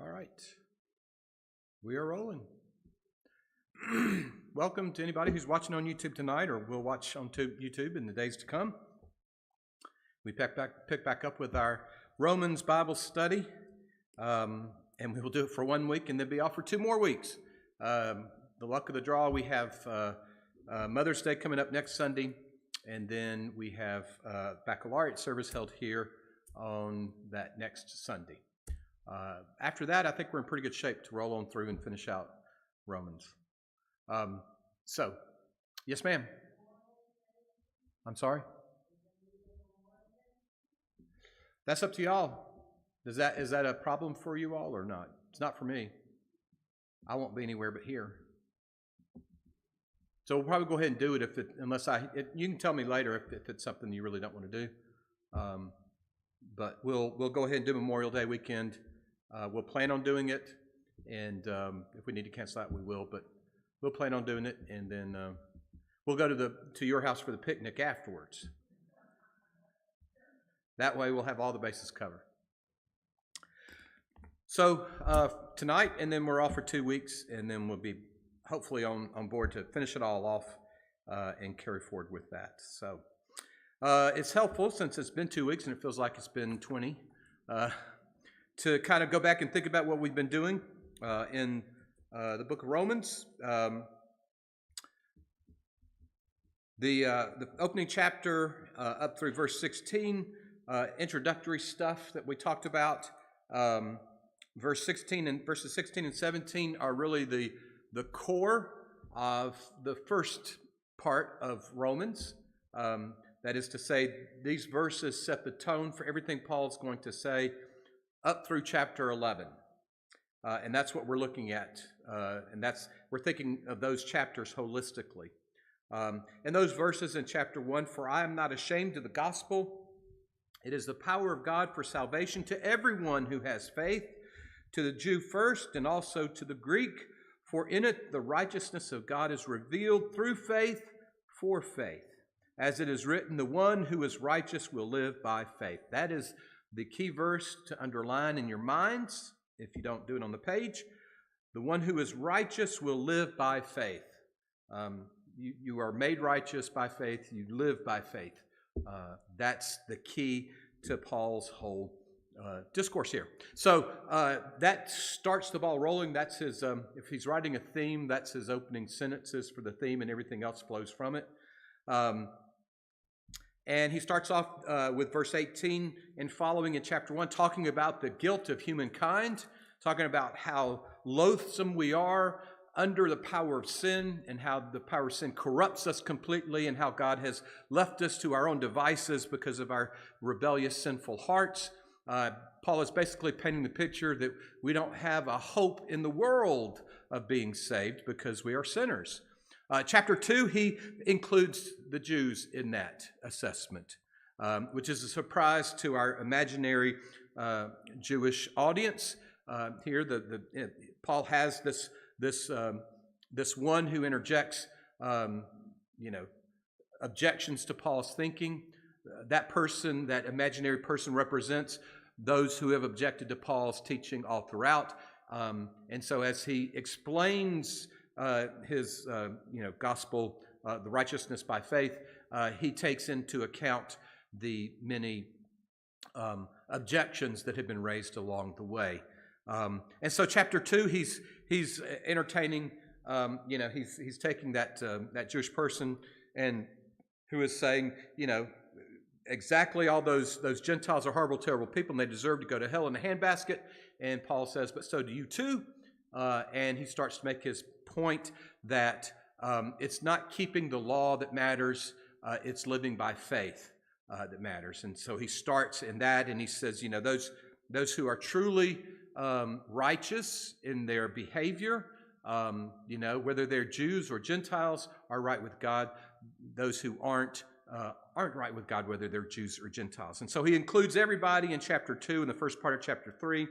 All right. We are rolling. Welcome to anybody who's watching on YouTube tonight or will watch on YouTube in the days to come. We pick back up with our Romans Bible study, and we will do it for 1 week and then be off for 2 more weeks. The luck of the draw, we have Mother's Day coming up next Sunday, and then we have baccalaureate service held here on that next Sunday. After that, I think we're in pretty good shape to roll on through and finish out Romans. So, yes, ma'am. I'm sorry. That's up to y'all. Is that a problem for you all or not? It's not for me. I won't be anywhere but here. So we'll probably go ahead and do it you can tell me later if it's something you really don't want to do. But we'll go ahead and do Memorial Day weekend. We'll plan on doing it, and if we need to cancel that, we will. But we'll plan on doing it, and then we'll go to your house for the picnic afterwards. That way, we'll have all the bases covered. So tonight, and then we're off for 2 weeks, and then we'll be hopefully on board to finish it all off and carry forward with that. So it's helpful since it's been 2 weeks and it feels like it's been 20 to kind of go back and think about what we've been doing in the book of Romans. The opening chapter up through verse 16, introductory stuff that we talked about. Verses 16 and 17 are really the core of the first part of Romans. That is to say, these verses set the tone for everything Paul's going to say up through chapter 11. And that's what we're looking at. We're thinking of those chapters holistically. And those verses in chapter 1, "For I am not ashamed of the gospel. It is the power of God for salvation to everyone who has faith, to the Jew first and also to the Greek. For in it the righteousness of God is revealed through faith for faith. As it is written, the one who is righteous will live by faith." That is the key verse to underline in your minds, if you don't do it on the page. The one who is righteous will live by faith. You are made righteous by faith. You live by faith. That's the key to Paul's whole discourse here. So that starts the ball rolling. That's his, if he's writing a theme, that's his opening sentences for the theme, and everything else flows from it. And he starts off with verse 18 and following in chapter 1, talking about the guilt of humankind, talking about how loathsome we are under the power of sin, and how the power of sin corrupts us completely, and how God has left us to our own devices because of our rebellious, sinful hearts. Paul is basically painting the picture that we don't have a hope in the world of being saved because we are sinners. Chapter 2, he includes the Jews in that assessment, which is a surprise to our imaginary Jewish audience. Here, Paul has this one who interjects, objections to Paul's thinking. That person, that imaginary person, represents those who have objected to Paul's teaching all throughout. And so as he explains his gospel, the righteousness by faith, he takes into account the many objections that have been raised along the way. And so chapter 2, he's entertaining, he's taking that Jewish person and who is saying, exactly all those Gentiles are horrible, terrible people, and they deserve to go to hell in a handbasket. And Paul says, but so do you too. And he starts to make his point that it's not keeping the law that matters, it's living by faith that matters. And so he starts in that, and he says, those who are truly righteous in their behavior, whether they're Jews or Gentiles, are right with God. Those who aren't right with God, whether they're Jews or Gentiles. And so he includes everybody in chapter 2 and the first part of chapter 3.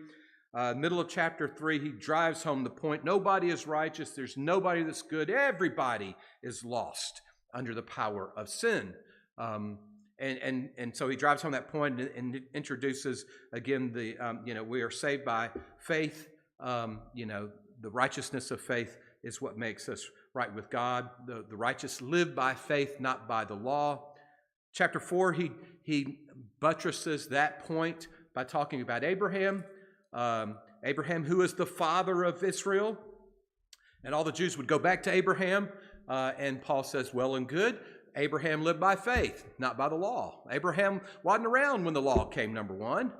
Middle of chapter 3, he drives home the point. Nobody is righteous. There's nobody that's good. Everybody is lost under the power of sin. And so he drives home that point and introduces again we are saved by faith The righteousness of faith is what makes us right with God. The righteous live by faith, not by the law. Chapter 4, he buttresses that point by talking about Abraham. Abraham, who is the father of Israel. And all the Jews would go back to Abraham. And Paul says, well and good. Abraham lived by faith, not by the law. Abraham wasn't around when the law came, number one.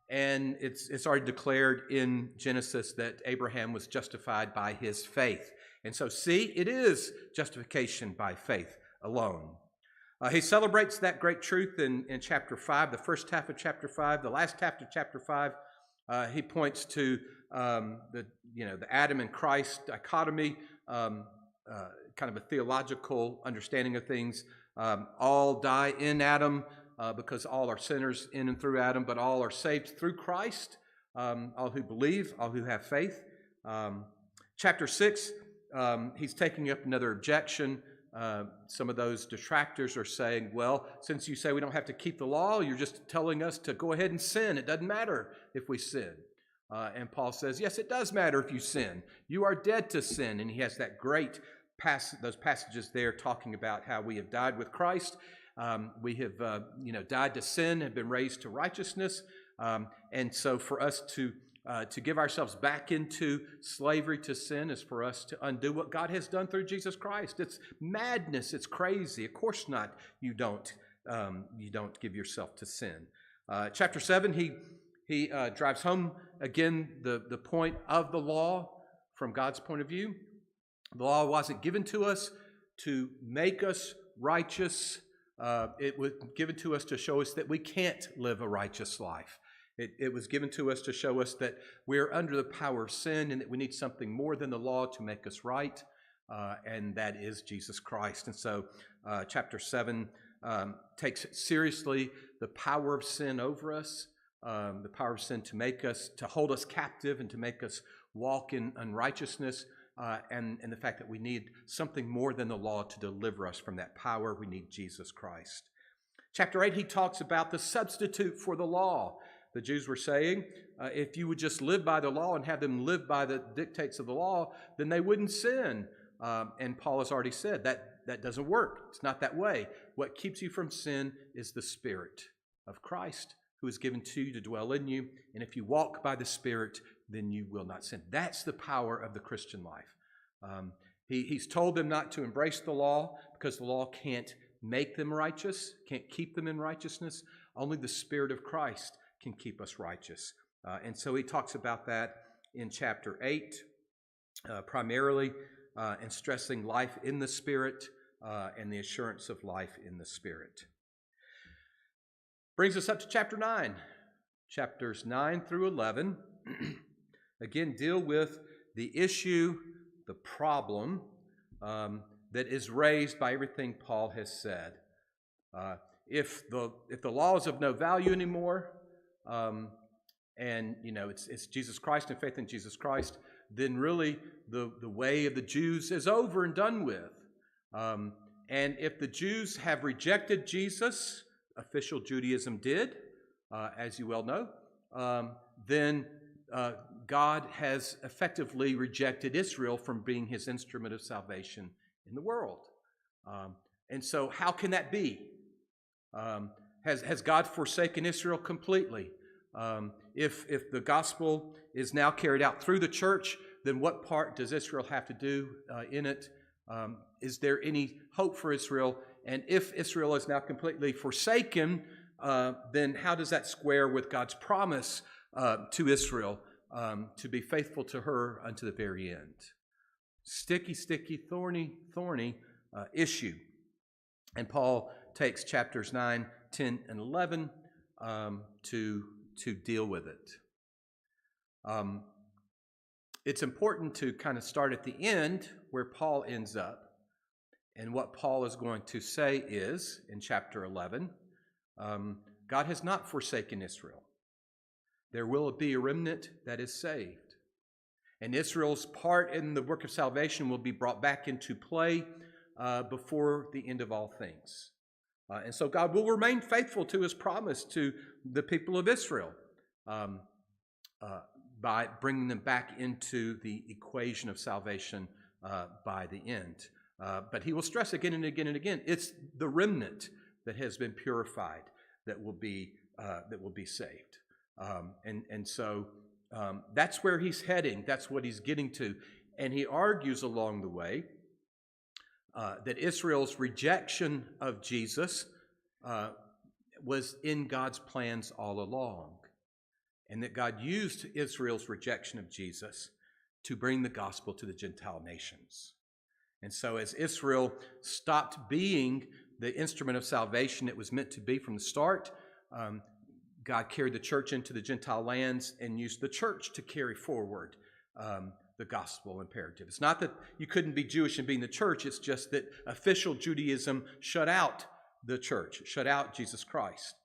And it's already declared in Genesis that Abraham was justified by his faith. And so, see, it is justification by faith alone. He celebrates that great truth in chapter 5, the first half of chapter 5. The last half of chapter 5, he points to the Adam and Christ dichotomy, kind of a theological understanding of things. All die in Adam because all are sinners in and through Adam, but all are saved through Christ, all who believe, all who have faith. Chapter 6, he's taking up another objection. Some of those detractors are saying, well, since you say we don't have to keep the law, you're just telling us to go ahead and sin. It doesn't matter if we sin. And Paul says, yes, it does matter if you sin. You are dead to sin. And he has that great those passages there talking about how we have died with Christ. We have, died to sin, have been raised to righteousness. And so for us to give ourselves back into slavery to sin is for us to undo what God has done through Jesus Christ. It's madness. It's crazy. Of course not. You don't give yourself to sin. Chapter 7, he drives home again the point of the law from God's point of view. The law wasn't given to us to make us righteous. It was given to us to show us that we can't live a righteous life. It was given to us to show us that we're under the power of sin and that we need something more than the law to make us right, and that is Jesus Christ. And so chapter 7 takes seriously the power of sin over us, the power of sin to hold us captive and to make us walk in unrighteousness, and the fact that we need something more than the law to deliver us from that power. We need Jesus Christ. Chapter 8, he talks about the substitute for the law. The Jews were saying, if you would just live by the law and have them live by the dictates of the law, then they wouldn't sin. And Paul has already said that doesn't work. It's not that way. What keeps you from sin is the Spirit of Christ, who is given to you to dwell in you. And if you walk by the Spirit, then you will not sin. That's the power of the Christian life. He's told them not to embrace the law because the law can't make them righteous, can't keep them in righteousness. Only the Spirit of Christ can keep us righteous. And so he talks about that in chapter 8, primarily, and stressing life in the Spirit and the assurance of life in the Spirit. Brings us up to chapter 9. Chapters 9 through 11, again, deal with the issue, the problem that is raised by everything Paul has said. If the law is of no value anymore, and it's Jesus Christ and faith in Jesus Christ, then really the way of the Jews is over and done with. And if the Jews have rejected Jesus, official Judaism did, as you well know, then God has effectively rejected Israel from being his instrument of salvation in the world. And so how can that be? Has God forsaken Israel completely? If the gospel is now carried out through the church, then what part does Israel have to do in it? Is there any hope for Israel? And if Israel is now completely forsaken, then how does that square with God's promise to Israel to be faithful to her unto the very end? Sticky, thorny issue. And Paul takes chapters 9, 10, and 11 to deal with it. It's important to kind of start at the end where Paul ends up. And what Paul is going to say is, in chapter 11, God has not forsaken Israel. There will be a remnant that is saved. And Israel's part in the work of salvation will be brought back into play before the end of all things. And so God will remain faithful to his promise to the people of Israel. by bringing them back into the equation of salvation by the end. But he will stress again and again and again, it's the remnant that has been purified that will be saved. So that's where he's heading. That's what he's getting to. And he argues along the way that Israel's rejection of Jesus was in God's plans all along, and that God used Israel's rejection of Jesus to bring the gospel to the Gentile nations. And so as Israel stopped being the instrument of salvation it was meant to be from the start, God carried the church into the Gentile lands and used the church to carry forward the gospel imperative. It's not that you couldn't be Jewish and be in the church, it's just that official Judaism shut out the church, shut out Jesus Christ.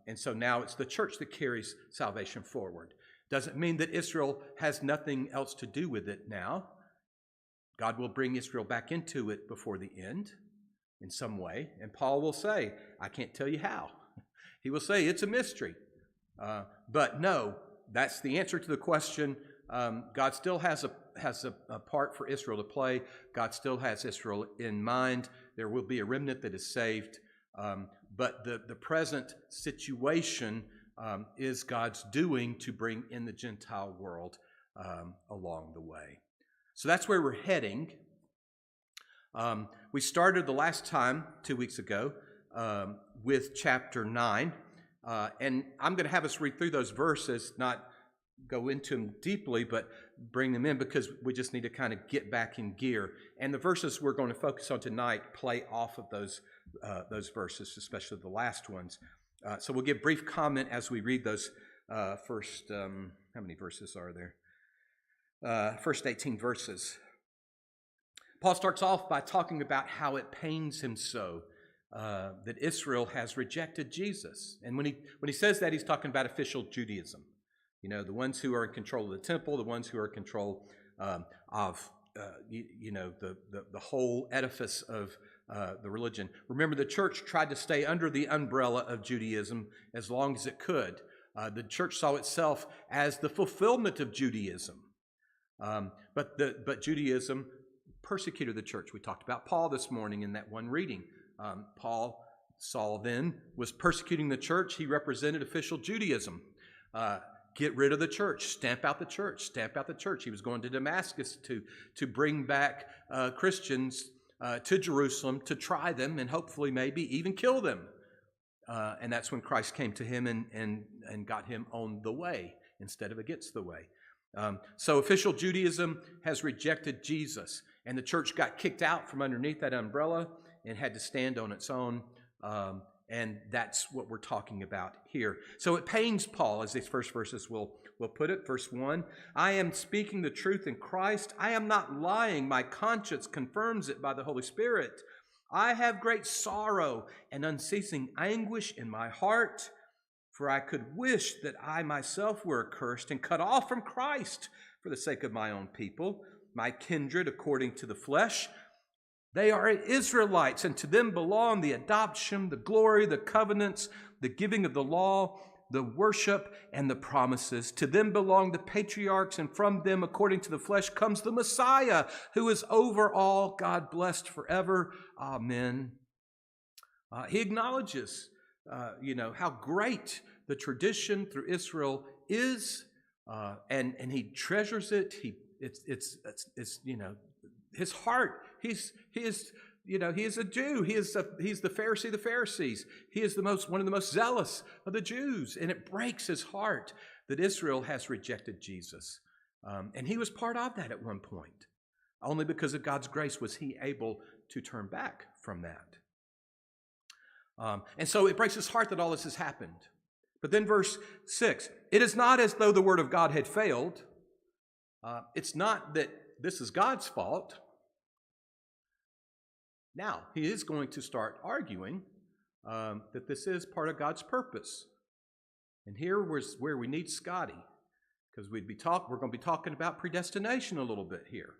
And so now it's the church that carries salvation forward. Doesn't mean that Israel has nothing else to do with it now. God will bring Israel back into it before the end in some way. And Paul will say, I can't tell you how. He will say it's a mystery. But no, that's the answer to the question. God still has a part for Israel to play. God still has Israel in mind. There will be a remnant that is saved. But the present situation is God's doing to bring in the Gentile world along the way. So that's where we're heading. We started the last time, 2 weeks ago, with chapter 9. And I'm going to have us read through those verses, not go into them deeply, but bring them in because we just need to kind of get back in gear. And the verses we're going to focus on tonight play off of those verses, especially the last ones. So we'll give brief comment as we read those first, how many verses are there? First 18 verses. Paul starts off by talking about how it pains him so that Israel has rejected Jesus. And when he says that, he's talking about official Judaism. You know, the ones who are in control of the temple, the ones who are in control of the whole edifice of the religion. Remember, the church tried to stay under the umbrella of Judaism as long as it could. The church saw itself as the fulfillment of Judaism. But Judaism persecuted the church. We talked about Paul this morning in that one reading. Saul then was persecuting the church. He represented official Judaism. Get rid of the church, stamp out the church, stamp out the church. He was going to Damascus to bring back Christians to Jerusalem to try them and hopefully maybe even kill them. And that's when Christ came to him and got him on the way instead of against the way. So official Judaism has rejected Jesus, and the church got kicked out from underneath that umbrella and had to stand on its own. And that's what we're talking about here. So it pains Paul, as these first verses will put it. Verse 1, I am speaking the truth in Christ. I am not lying. My conscience confirms it by the Holy Spirit. I have great sorrow and unceasing anguish in my heart, for I could wish that I myself were accursed and cut off from Christ for the sake of my own people, my kindred according to the flesh. They are Israelites, and to them belong the adoption, the glory, the covenants, the giving of the law, the worship, and the promises. To them belong the patriarchs, and from them, according to the flesh, comes the Messiah, who is over all, God blessed forever. Amen. He acknowledges, how great the tradition through Israel is, and he treasures it. It's his heart. He is a Jew. He's the Pharisee of the Pharisees. He is one of the most zealous of the Jews. And it breaks his heart that Israel has rejected Jesus. And he was part of that at one point. Only because of God's grace was he able to turn back from that. And so it breaks his heart that all this has happened. But then verse 6, it is not as though the word of God had failed. It's not that this is God's fault. Now, he is going to start arguing that this is part of God's purpose. And here was where we need Scotty, because we're going to be talking about predestination a little bit here.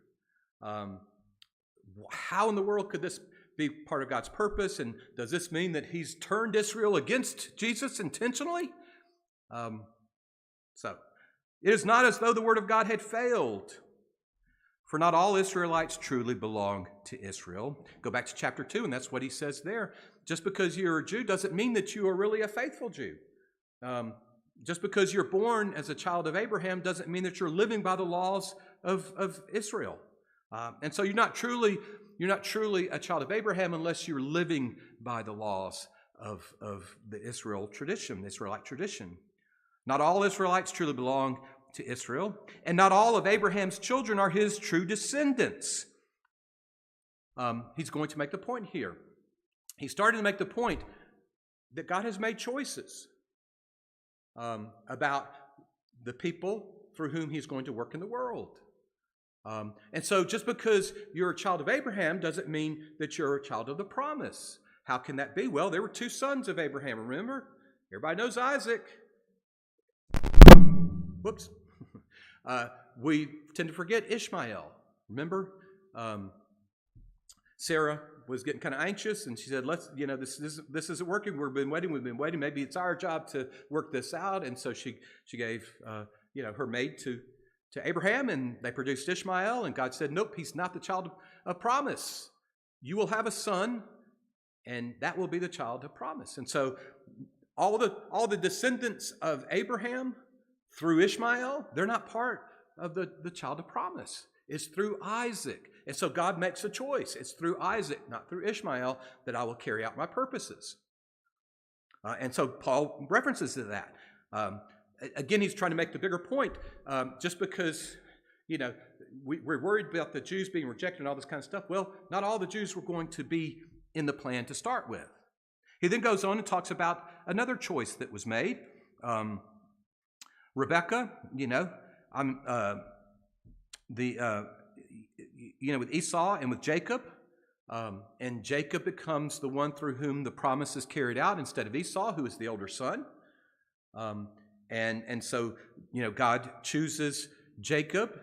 How in the world could this be part of God's purpose? And does this mean that he's turned Israel against Jesus intentionally? So It is not as though the word of God had failed. For not all Israelites truly belong to Israel. Go back to chapter 2, and that's what he says there. Just because you're a Jew doesn't mean that you are really a faithful Jew. Just because you're born as a child of Abraham doesn't mean that you're living by the laws of Israel. And so you're not truly a child of Abraham unless you're living by the laws of the Israelite tradition. Not all Israelites truly belong to Israel, and not all of Abraham's children are his true descendants. He's going to make the point here. He's starting to make the point that God has made choices about the people through whom he's going to work in the world. And so just because you're a child of Abraham doesn't mean that you're a child of the promise. How can that be? Well, there were two sons of Abraham, remember? Everybody knows Isaac. Whoops. We tend to forget Ishmael. Remember? Sarah was getting kind of anxious, and she said, this isn't working. We've been waiting. Maybe it's our job to work this out. And so she gave, her maid to Abraham, and they produced Ishmael, and God said, nope, he's not the child of promise. You will have a son, and that will be the child of promise. And so all the descendants of Abraham through Ishmael, they're not part of the child of promise. It's through Isaac. And so God makes a choice. It's through Isaac, not through Ishmael, that I will carry out my purposes. And so Paul references to that. Again, he's trying to make the bigger point. Just because, we're worried about the Jews being rejected and all this kind of stuff. Well, not all the Jews were going to be in the plan to start with. He then goes on and talks about another choice that was made. Rebecca, with Esau and with Jacob, and Jacob becomes the one through whom the promise is carried out instead of Esau, who is the older son. And so, God chooses Jacob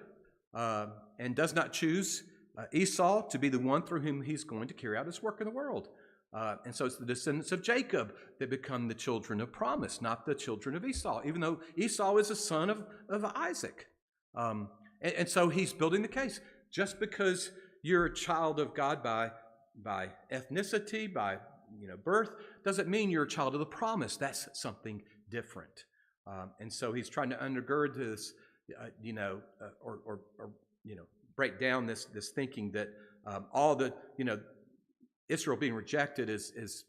and does not choose Esau to be the one through whom he's going to carry out his work in the world. And so it's the descendants of Jacob that become the children of promise, not the children of Esau, even though Esau is a son of Isaac. And so he's building the case. Just because you're a child of God by ethnicity, by birth, doesn't mean you're a child of the promise. That's something different. And so he's trying to undergird this, break down this thinking that all the Israel being rejected is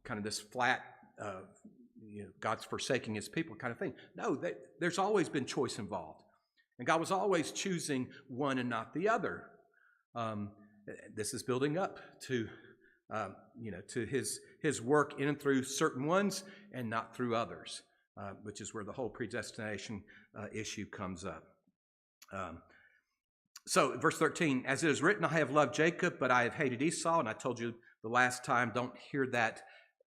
kind of this flat, God's forsaking his people kind of thing. No, there's always been choice involved. And God was always choosing one and not the other. This is building up to, to his work in and through certain ones and not through others, which is where the whole predestination issue comes up. So, verse 13, as it is written, I have loved Jacob, but I have hated Esau. And I told you the last time, don't hear that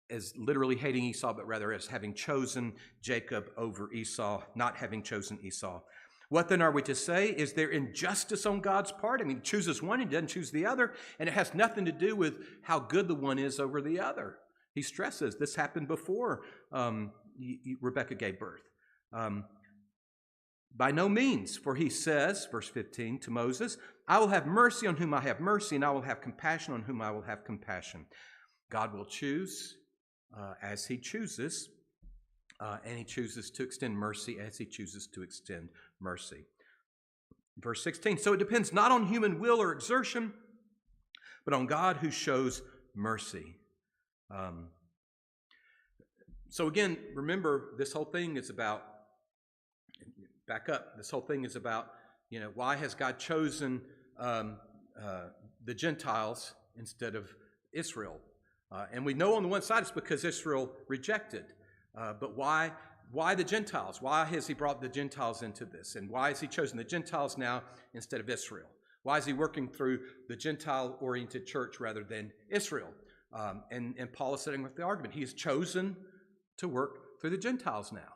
as literally hating Esau, but rather as having chosen Jacob over Esau, not having chosen Esau. What then are we to say? Is there injustice on God's part? I mean, he chooses one, he doesn't choose the other, and it has nothing to do with how good the one is over the other. He stresses this happened before Rebekah gave birth. By no means, for he says, verse 15, to Moses, I will have mercy on whom I have mercy, and I will have compassion on whom I will have compassion. God will choose as he chooses, and he chooses to extend mercy as he chooses to extend mercy. Verse 16, so it depends not on human will or exertion, but on God who shows mercy. So again, remember, this whole thing is about, back up, this whole thing is about, why has God chosen the Gentiles instead of Israel? And we know on the one side it's because Israel rejected. But why the Gentiles? Why has he brought the Gentiles into this? And why has he chosen the Gentiles now instead of Israel? Why is he working through the Gentile-oriented church rather than Israel? And Paul is setting up the argument. He has chosen to work through the Gentiles now.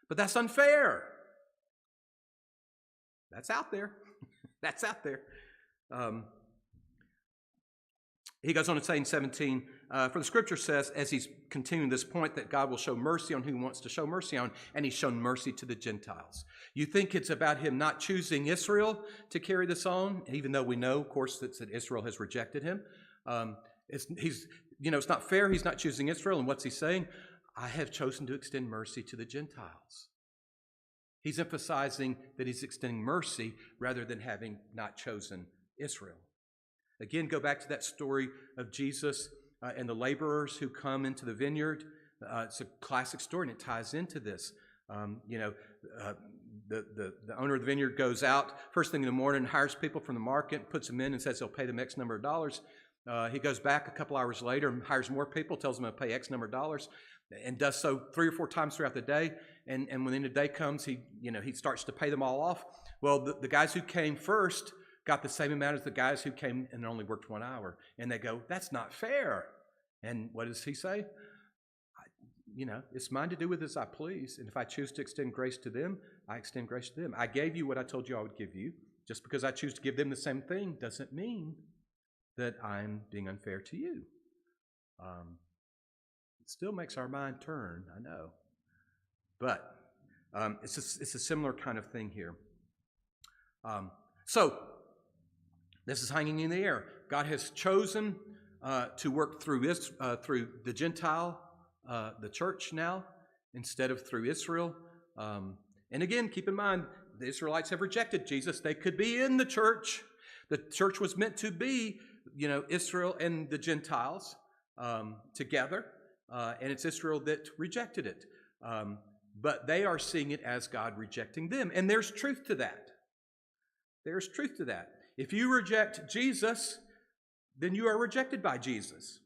But that's unfair. That's out there. That's out there. He goes on to say in 17, For the scripture says, as he's continuing this point, that God will show mercy on who he wants to show mercy on, and he's shown mercy to the Gentiles. You think it's about him not choosing Israel to carry this on, even though we know, of course, that Israel has rejected him. It's not fair. He's not choosing Israel. And what's he saying? I have chosen to extend mercy to the Gentiles. He's emphasizing that he's extending mercy rather than having not chosen Israel. Again, go back to that story of Jesus and the laborers who come into the vineyard. It's a classic story, and it ties into this. The owner of the vineyard goes out first thing in the morning, hires people from the market, puts them in, and says he'll pay them X number of dollars. He goes back a couple hours later and hires more people, tells them he'll pay X number of dollars, and does so 3 or 4 times throughout the day. And when the end of the day comes, he starts to pay them all off. Well, the guys who came first got the same amount as the guys who came and only worked 1 hour. And they go, that's not fair. And what does he say? It's mine to do with as I please. And if I choose to extend grace to them, I extend grace to them. I gave you what I told you I would give you. Just because I choose to give them the same thing doesn't mean that I'm being unfair to you. It still makes our mind turn, I know. But it's a similar kind of thing here. So this is hanging in the air. God has chosen to work through the Gentile, the church now, instead of through Israel. And again, keep in mind, the Israelites have rejected Jesus. They could be in the church. The church was meant to be, Israel and the Gentiles together. And it's Israel that rejected it. But they are seeing it as God rejecting them. And there's truth to that. There's truth to that. If you reject Jesus, then you are rejected by Jesus.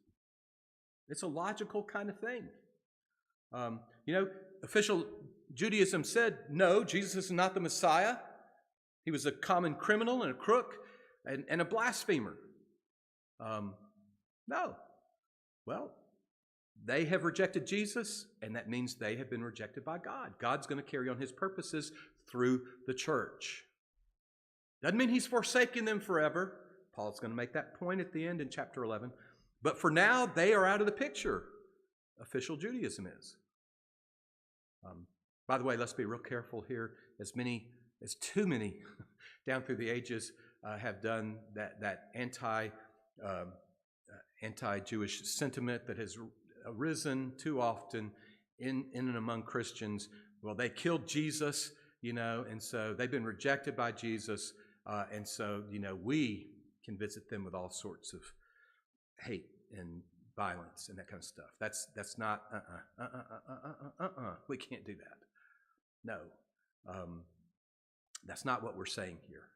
It's a logical kind of thing. Official Judaism said, no, Jesus is not the Messiah. He was a common criminal and a crook and a blasphemer. No. Well, they have rejected Jesus, and that means they have been rejected by God. God's going to carry on his purposes through the church. Doesn't mean he's forsaken them forever. Paul's going to make that point at the end in chapter 11. But for now, they are out of the picture. Official Judaism is. By the way, let's be real careful here. As too many down through the ages have done that anti-Jewish sentiment that has arisen too often in and among Christians. Well, they killed Jesus, and so they've been rejected by Jesus, and so, we can visit them with all sorts of hate and violence and that kind of stuff. That's not, we can't do that. No, that's not what we're saying here.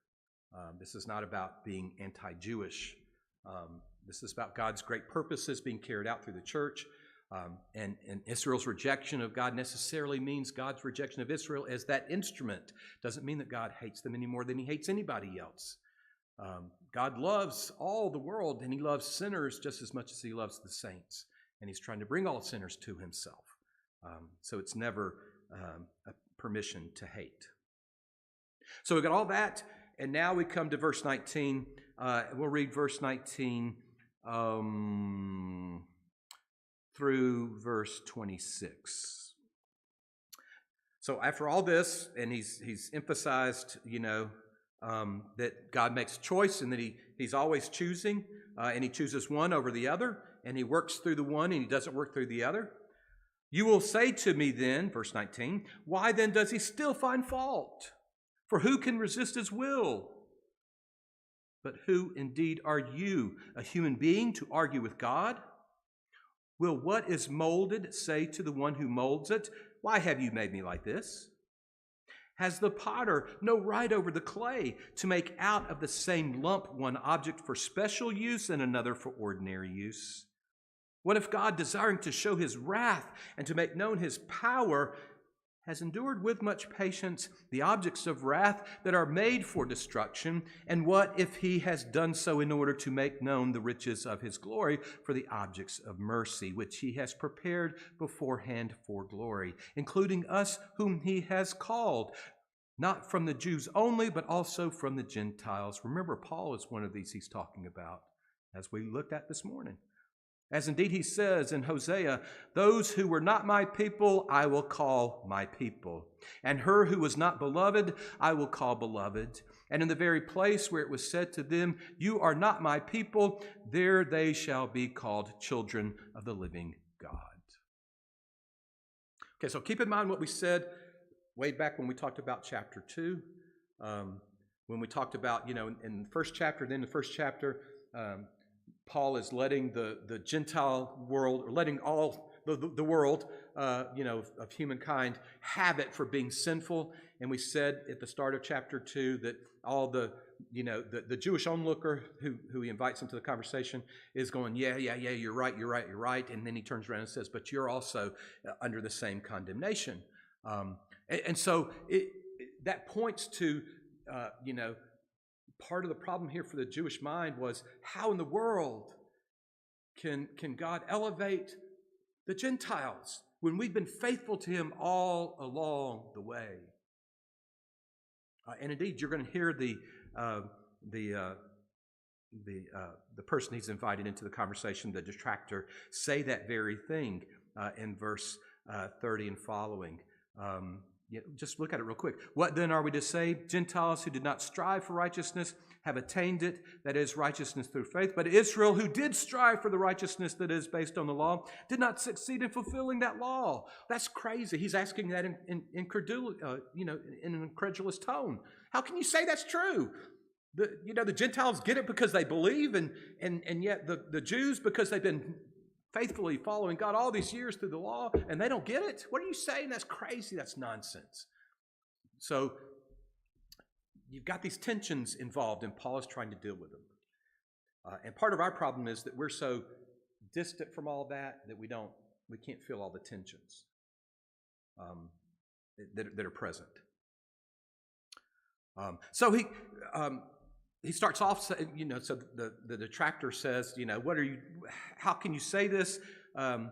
This is not about being anti-Jewish. This is about God's great purposes being carried out through the church. And Israel's rejection of God necessarily means God's rejection of Israel as that instrument. Doesn't mean that God hates them any more than he hates anybody else. God loves all the world, and he loves sinners just as much as he loves the saints. And he's trying to bring all sinners to himself. So it's never a permission to hate. So we got all that, and now we come to verse 19. We'll read verse 19 through verse 26. So after all this, and he's emphasized, that God makes a choice and that he's always choosing, and he chooses one over the other, and he works through the one and he doesn't work through the other. You will say to me then, verse 19, why then does he still find fault? For who can resist his will? But who indeed are you, a human being, to argue with God? Will what is molded say to the one who molds it, why have you made me like this? Has the potter no right over the clay to make out of the same lump one object for special use and another for ordinary use? What if God, desiring to show his wrath and to make known his power, has endured with much patience the objects of wrath that are made for destruction? And what if he has done so in order to make known the riches of his glory for the objects of mercy, which he has prepared beforehand for glory, including us whom he has called, not from the Jews only, but also from the Gentiles? Remember, Paul is one of these he's talking about, as we looked at this morning. As indeed he says in Hosea, those who were not my people, I will call my people. And her who was not beloved, I will call beloved. And in the very place where it was said to them, you are not my people, there they shall be called children of the living God. Okay, so keep in mind what we said way back when we talked about chapter 2. When we talked about, in the first chapter, then the first chapter, Paul is letting the Gentile world, or letting all the world, of humankind have it for being sinful. And we said at the start of chapter 2 that all the Jewish onlooker who he invites into the conversation is going, yeah, you're right. And then he turns around and says, but you're also under the same condemnation. And so that points to, part of the problem here for the Jewish mind was, how in the world can God elevate the Gentiles when we've been faithful to him all along the way? And indeed, you're going to hear the person he's invited into the conversation, the detractor, say that very thing in verse 30 and following. Just look at it real quick. What then are we to say? Gentiles who did not strive for righteousness have attained it, that is, righteousness through faith. But Israel, who did strive for the righteousness that is based on the law, did not succeed in fulfilling that law. That's crazy. He's asking that in an incredulous tone. How can you say that's true? The Gentiles get it because they believe, and yet the Jews, because they've been faithfully following God all these years through the law, and they don't get it? What are you saying? That's crazy. That's nonsense. So you've got these tensions involved, and Paul is trying to deal with them. And part of our problem is that we're so distant from all that we can't feel all the tensions that are present. So he starts off, so the detractor says, how can you say this? How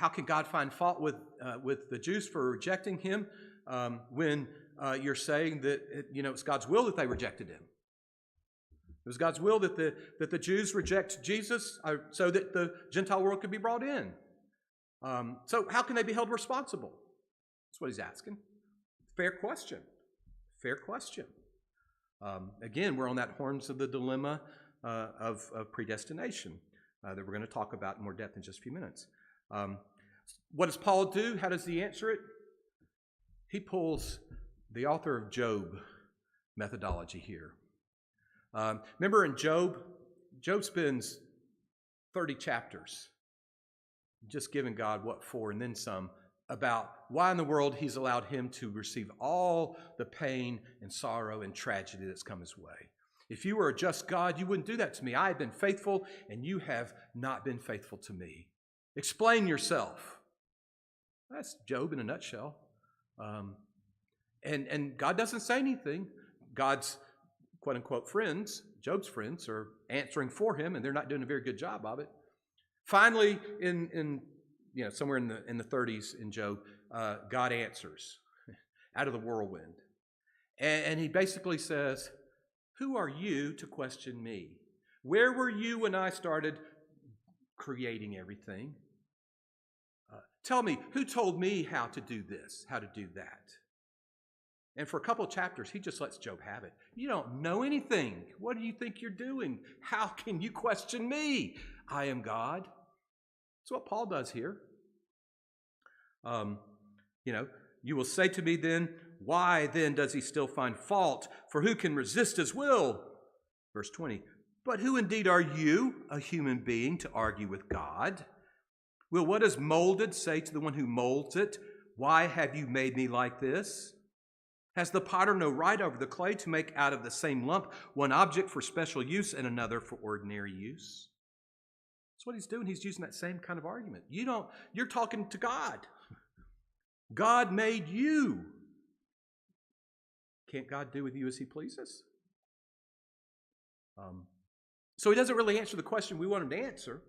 can God find fault with the Jews for rejecting him when you're saying that, it's God's will that they rejected him? It was God's will that the Jews reject Jesus so that the Gentile world could be brought in. So how can they be held responsible? That's what he's asking. Fair question. Again, we're on that horns of the dilemma of predestination that we're going to talk about in more depth in just a few minutes. What does Paul do? How does he answer it? He pulls the author of Job methodology here. Remember in Job spends 30 chapters just giving God what for and then some about why in the world he's allowed him to receive all the pain and sorrow and tragedy that's come his way. If you were a just God, you wouldn't do that to me. I have been faithful, and you have not been faithful to me. Explain yourself. That's Job in a nutshell. And God doesn't say anything. God's quote-unquote friends, Job's friends, are answering for him, and they're not doing a very good job of it. Finally, somewhere in the 30s in Job, God answers out of the whirlwind. And he basically says, who are you to question me? Where were you when I started creating everything? Tell me, who told me how to do this, how to do that? And for a couple of chapters, he just lets Job have it. You don't know anything. What do you think you're doing? How can you question me? I am God. That's what Paul does here. You will say to me then, why then does he still find fault? For who can resist his will? Verse 20, but who indeed are you, a human being, to argue with God? Will what is molded say to the one who molds it, why have you made me like this? Has the potter no right over the clay to make out of the same lump one object for special use and another for ordinary use? That's what he's doing. He's using that same kind of argument. You're talking to God. God made you. Can't God do with you as he pleases? So he doesn't really answer the question we want him to answer.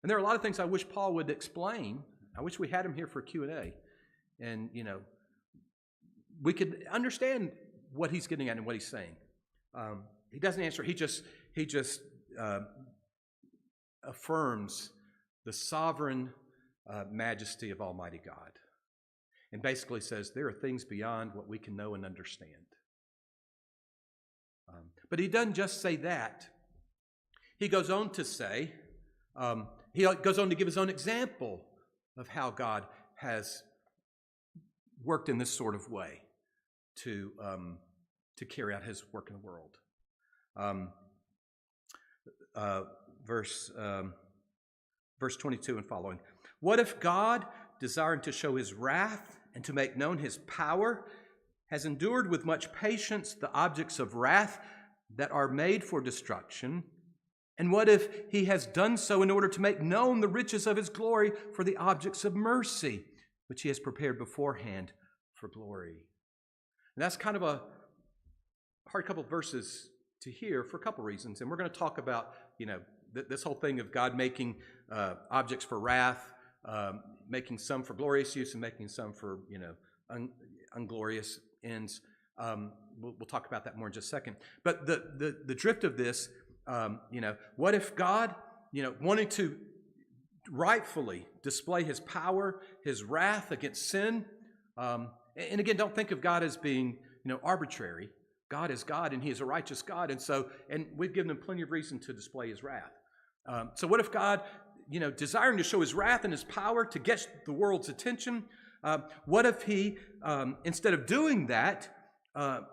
And there are a lot of things I wish Paul would explain. I wish we had him here for Q&A. And, we could understand what he's getting at and what he's saying. He doesn't answer. He just affirms the sovereign majesty of Almighty God, and basically says there are things beyond what we can know and understand. But he doesn't just say that. He goes on to say, he goes on to give his own example of how God has worked in this sort of way to carry out his work in the world. Verse 22 and following. What if God, desiring to show his wrath and to make known his power, has endured with much patience the objects of wrath that are made for destruction? And what if he has done so in order to make known the riches of his glory for the objects of mercy, which he has prepared beforehand for glory? And that's kind of a hard couple of verses to hear for a couple reasons. And we're going to talk about, this whole thing of God making objects for wrath, making some for glorious use and making some for, unglorious ends. We'll talk about that more in just a second. But the drift of this, what if God, wanted to rightfully display his power, his wrath against sin? And again, don't think of God as being, arbitrary. God is God, and he is a righteous God. And we've given him plenty of reason to display his wrath. So what if God, desiring to show his wrath and his power to get the world's attention, what if he, instead of doing that,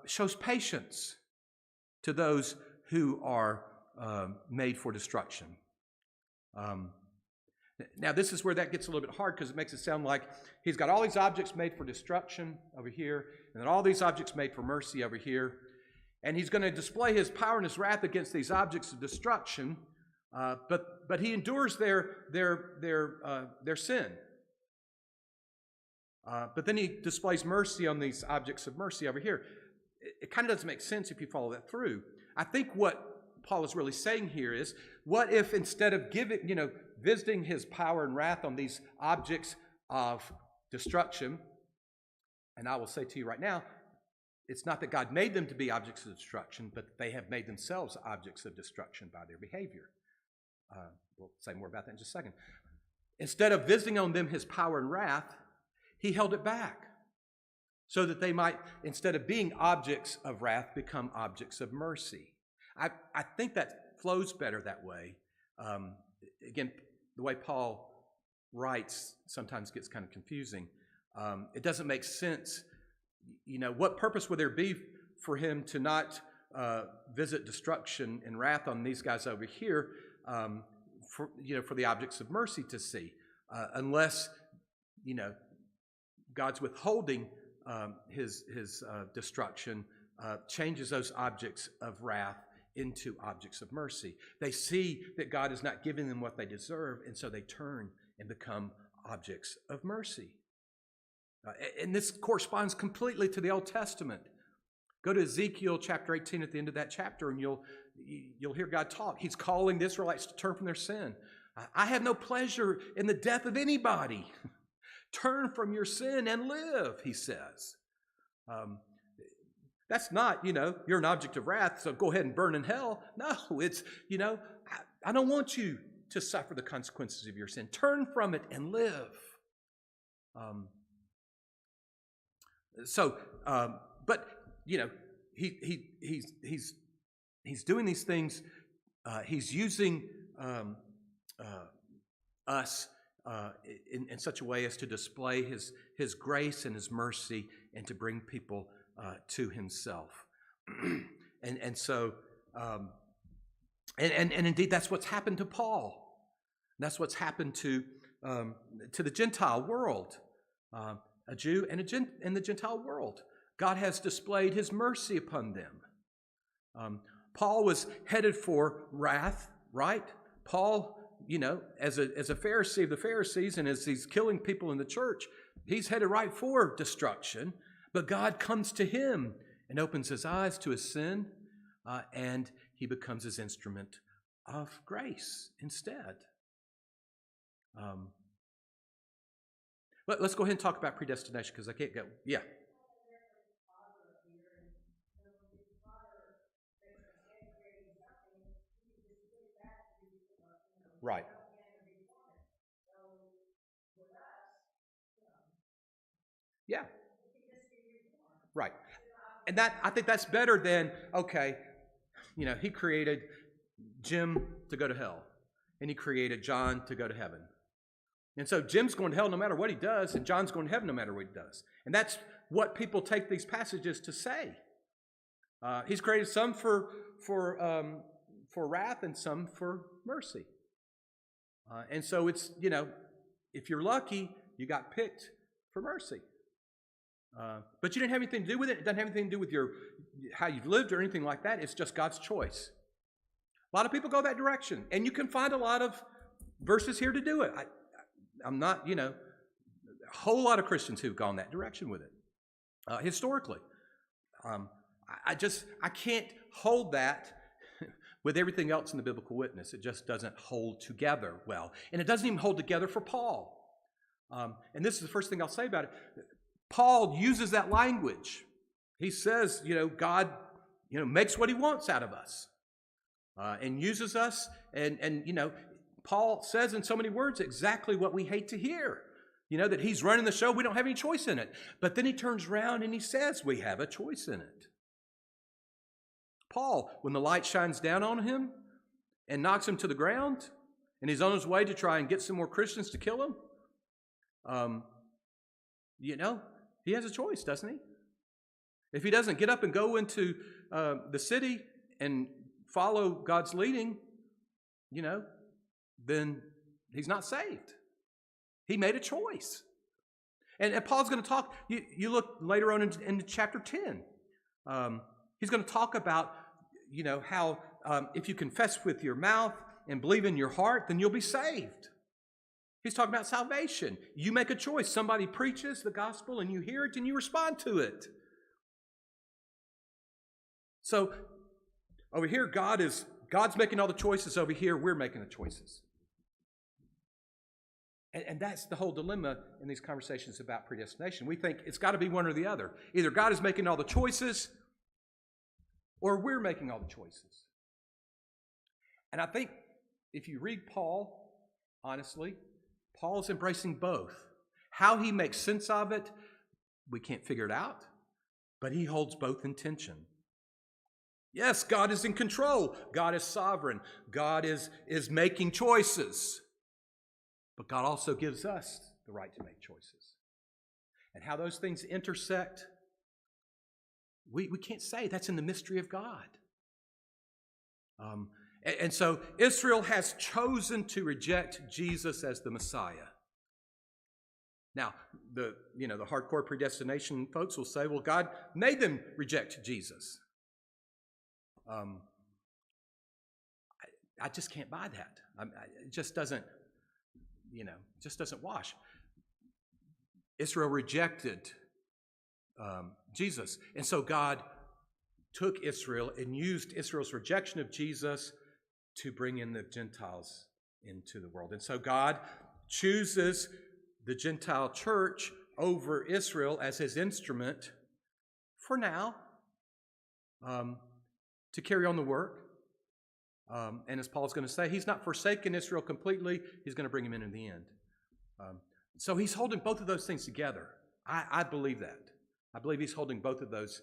shows patience to those who are made for destruction? Now, this is where that gets a little bit hard, because it makes it sound like he's got all these objects made for destruction over here, and then all these objects made for mercy over here, and he's going to display his power and his wrath against these objects of destruction, but he endures their sin. But then he displays mercy on these objects of mercy over here. It kind of doesn't make sense if you follow that through. I think what Paul is really saying here is, what if instead of visiting his power and wrath on these objects of destruction, and I will say to you right now, it's not that God made them to be objects of destruction, but they have made themselves objects of destruction by their behavior. We'll say more about that in just a second. Instead of visiting on them his power and wrath, he held it back so that they might, instead of being objects of wrath, become objects of mercy. I think that flows better that way. Again, the way Paul writes sometimes gets kind of confusing. It doesn't make sense. What purpose would there be for him to not visit destruction and wrath on these guys over here, for the objects of mercy to see, unless God's withholding his destruction changes those objects of wrath into objects of mercy. They see that God is not giving them what they deserve, and so they turn and become objects of mercy. And this corresponds completely to the Old Testament. Go to Ezekiel chapter 18 at the end of that chapter, and you'll hear God talk. He's calling the Israelites to turn from their sin. I have no pleasure in the death of anybody. Turn from your sin and live, he says. That's not, you're an object of wrath, so go ahead and burn in hell. No, it's, I don't want you to suffer the consequences of your sin. Turn from it and live. But he's doing these things. He's using us in such a way as to display his grace and his mercy and to bring people to himself. and so indeed that's what's happened to Paul. That's what's happened to the Gentile world, a Jew and in the Gentile world. God has displayed his mercy upon them. Paul was headed for wrath, right? Paul, as a Pharisee of the Pharisees, and as he's killing people in the church, he's headed right for destruction. But God comes to him and opens his eyes to his sin, and he becomes his instrument of grace instead. Let's go ahead and talk about predestination, because I can't go. Yeah. Right. Yeah. Right. And that, I think that's better than, okay, he created Jim to go to hell, and he created John to go to heaven. And so Jim's going to hell no matter what he does, and John's going to heaven no matter what he does. And that's what people take these passages to say. He's created some for wrath and some for mercy. And so it's, if you're lucky, you got picked for mercy. But you didn't have anything to do with it. It doesn't have anything to do with how you've lived or anything like that. It's just God's choice. A lot of people go that direction, and you can find a lot of verses here to do it. I'm not, a whole lot of Christians who've gone that direction with it, historically. I can't hold that with everything else in the biblical witness. It just doesn't hold together well. And it doesn't even hold together for Paul. And this is the first thing I'll say about it. Paul uses that language. He says, God, makes what he wants out of us, and uses us. And Paul says in so many words exactly what we hate to hear, that he's running the show. We don't have any choice in it. But then he turns around and he says we have a choice in it. Paul, when the light shines down on him and knocks him to the ground, and he's on his way to try and get some more Christians to kill him, he has a choice, doesn't he? If he doesn't get up and go into the city and follow God's leading, then he's not saved. He made a choice. And Paul's going to talk, you look later on in chapter 10. He's going to talk about, how if you confess with your mouth and believe in your heart, then you'll be saved. He's talking about salvation. You make a choice. Somebody preaches the gospel and you hear it and you respond to it. So over here, God's making all the choices. Over here, we're making the choices. And that's the whole dilemma in these conversations about predestination. We think it's got to be one or the other. Either God is making all the choices or we're making all the choices. And I think if you read Paul, honestly, Paul's embracing both. How he makes sense of it, we can't figure it out, but he holds both in tension. Yes, God is in control. God is sovereign. God is making choices. But God also gives us the right to make choices. And how those things intersect, we can't say. That's in the mystery of God. And so Israel has chosen to reject Jesus as the Messiah. Now, the hardcore predestination folks will say, well, God made them reject Jesus. I just can't buy that. It just doesn't, wash. Israel rejected Jesus. And so God took Israel and used Israel's rejection of Jesus to bring in the Gentiles into the world. And so God chooses the Gentile church over Israel as his instrument for now to carry on the work. And as Paul's going to say, he's not forsaken Israel completely. He's going to bring him in the end. So he's holding both of those things together. I believe that. I believe he's holding both of those